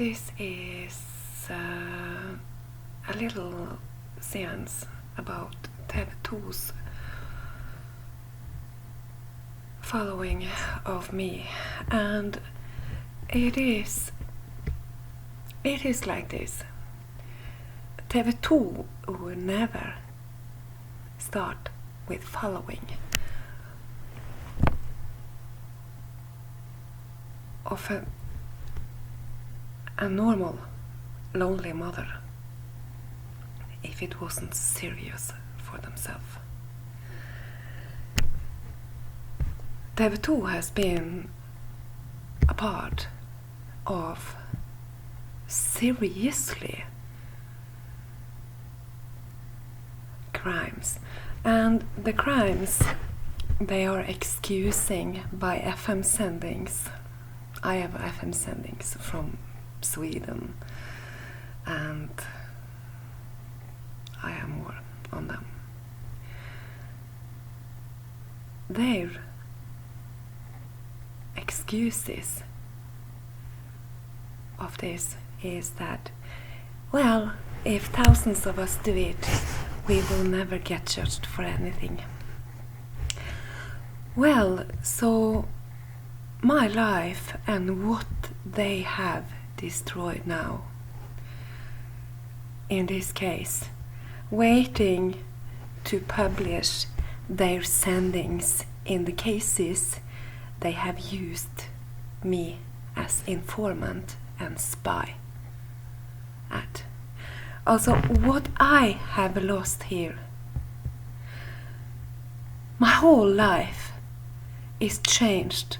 this is a little seance about TV2's following of me, and it is like this. TV2 will never start with following of a normal lonely mother if it wasn't serious for themselves. TV2 has been a part of seriously crimes, and the crimes they are excusing by FM sendings. I have FM sendings from Sweden, and I have more on them. Their excuses of this is that, well, if thousands of us do it, we will never get judged for anything. Well, so my life and what they have destroyed now, in this case, waiting to publish their sendings in the cases they have used me as informant and spy at. Also, what I have lost here, my whole life is changed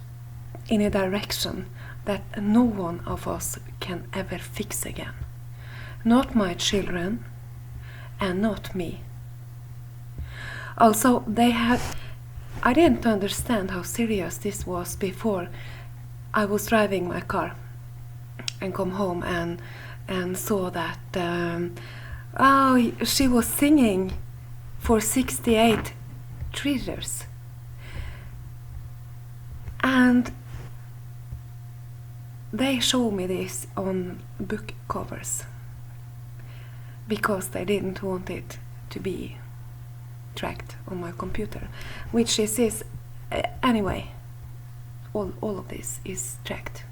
in a direction that no one of us can ever fix again. Not my children and not me. Also, I didn't understand how serious this was before I was driving my car and come home and saw that she was singing for 68 readers. And they show me this on book covers because they didn't want it to be tracked on my computer, which is anyway, all of this is tracked.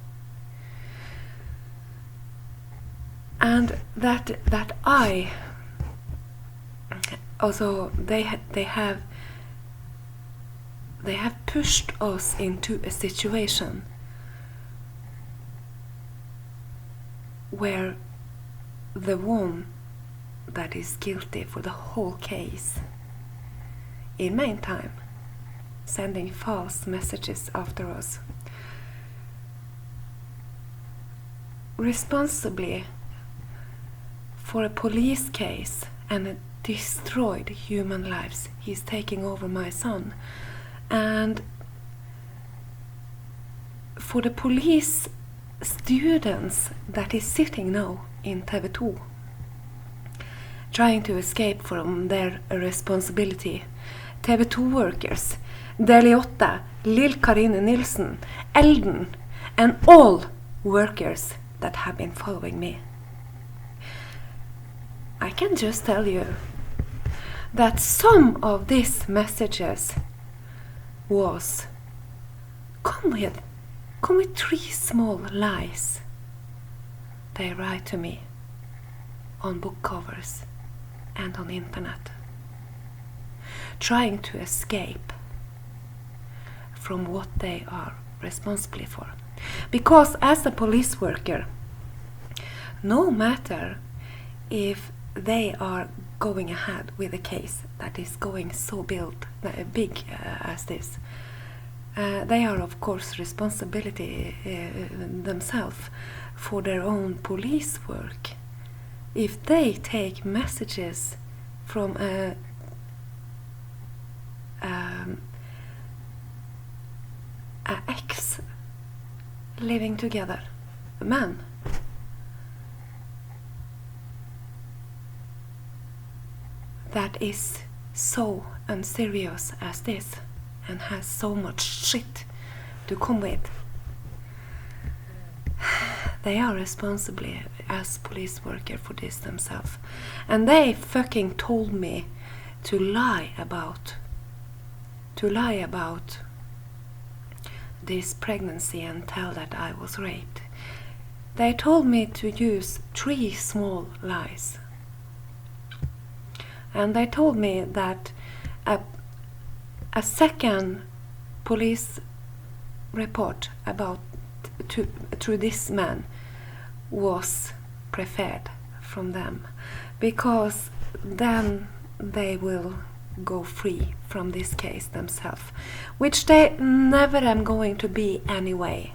And that I also they have pushed us into a situation where the one that is guilty for the whole case, in meantime, sending false messages after us, responsibly for a police case and a destroyed human lives. He's taking over my son. And for the police students that is sitting now in TV2, trying to escape from their responsibility, TV2 workers, Deliotta, Lill Karine Nilsen, Elden, and all workers that have been following me. I can just tell you that some of these messages was come with 3 small lies they write to me on book covers and on internet, trying to escape from what they are responsible for. Because as a police worker, no matter if they are going ahead with a case that is going so big as this, they are of course responsibility themselves for their own police work. If they take messages from a ex living together, a man, that is so unserious as this and has so much shit to come with, They are responsible as police worker for this themselves. And they fucking told me to lie about this pregnancy and tell that I was raped. They told me to use 3 small lies. And they told me that a second police report about to this man was preferred from them, because then they will go free from this case themselves, which they never am going to be anyway,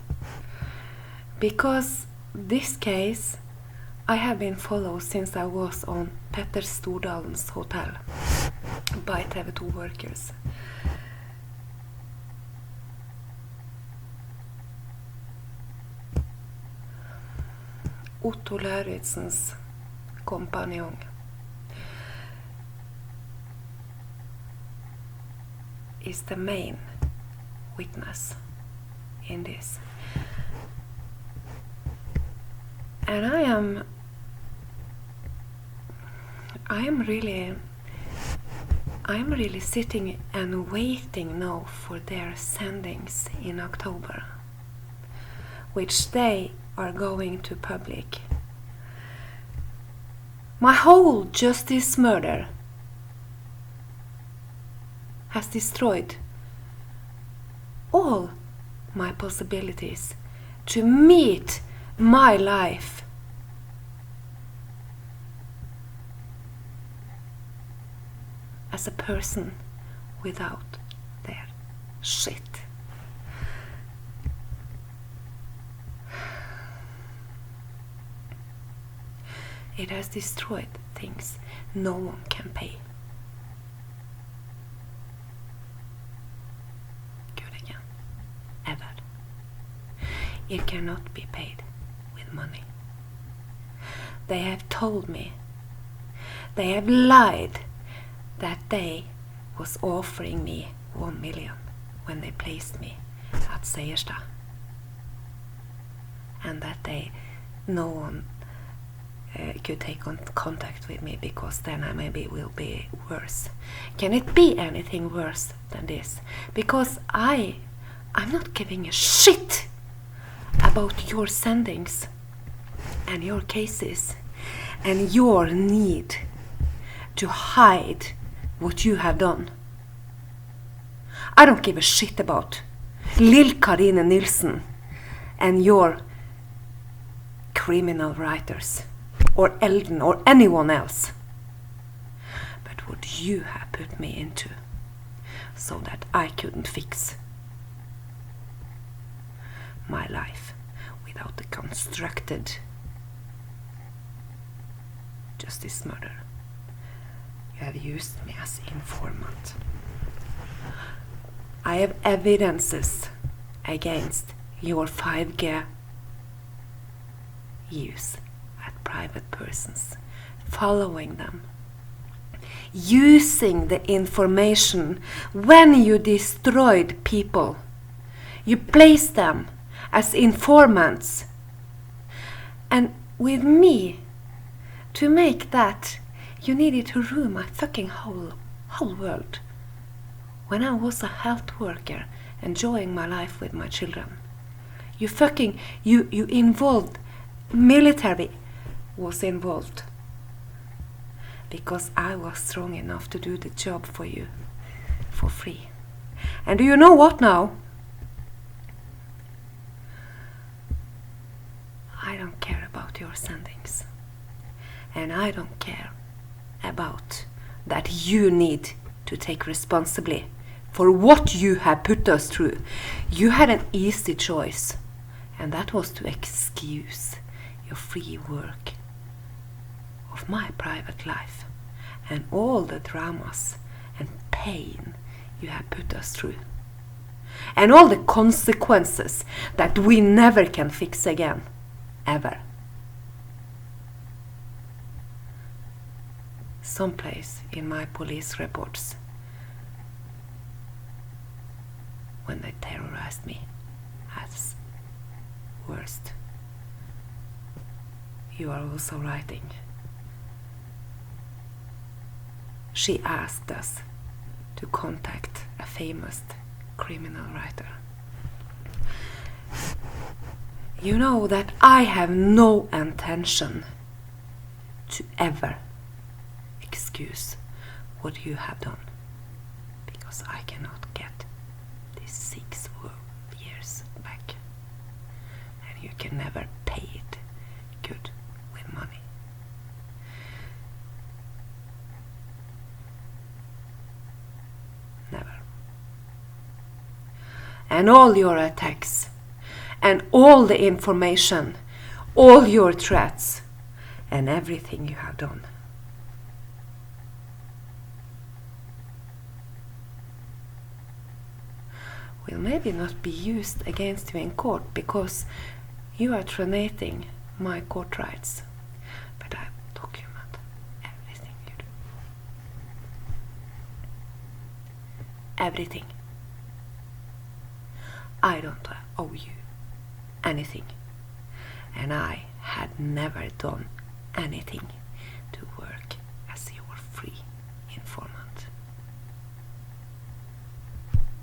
because this case I have been followed since I was on Petter Stordalen's hotel by TV2 workers. Otto Lauritzens kompanjong is the main witness in this. And I am really sitting and waiting now for their sendings in October, which they are going to public. My whole justice murder has destroyed all my possibilities to meet my life as a person without their shit. It has destroyed things no one can pay. Good again. Ever. It cannot be paid with money. They have told me, they have lied that they was offering me 1 million when they placed me at Seierstad, and that no one could take contact with me because then I maybe will be worse. Can it be anything worse than this? Because I'm not giving a shit about your sendings and your cases and your need to hide what you have done. I don't give a shit about Lill Karine Nilsen and your criminal writers, or Elden, or anyone else. But what you have put me into, so that I couldn't fix my life without the constructed justice murder. You have used me as informant. I have evidences against your 5G use at private persons, following them, using the information when you destroyed people. You placed them as informants, and with me, to make that, you needed to ruin my fucking whole world. When I was a health worker, enjoying my life with my children, you involved, military was involved, because I was strong enough to do the job for you for free. And do you know what now? I don't care about your sendings, and I don't care about that you need to take responsibility for what you have put us through. You had an easy choice, and that was to excuse your free work of my private life and all the dramas and pain you have put us through, and all the consequences that we never can fix again, ever. Someplace in my police reports, when they terrorized me as worst you are also writing. She asked us to contact a famous criminal writer. You know that I have no intention to ever excuse what you have done, because I cannot get these 6 years back, and you can never pay it good with money. Never. And all your attacks, and all the information, all your threats, and everything you have done will maybe not be used against you in court, because you are terminating my court rights. But I document everything you do. Everything. I don't owe you anything, and I had never done anything to work as your free informant.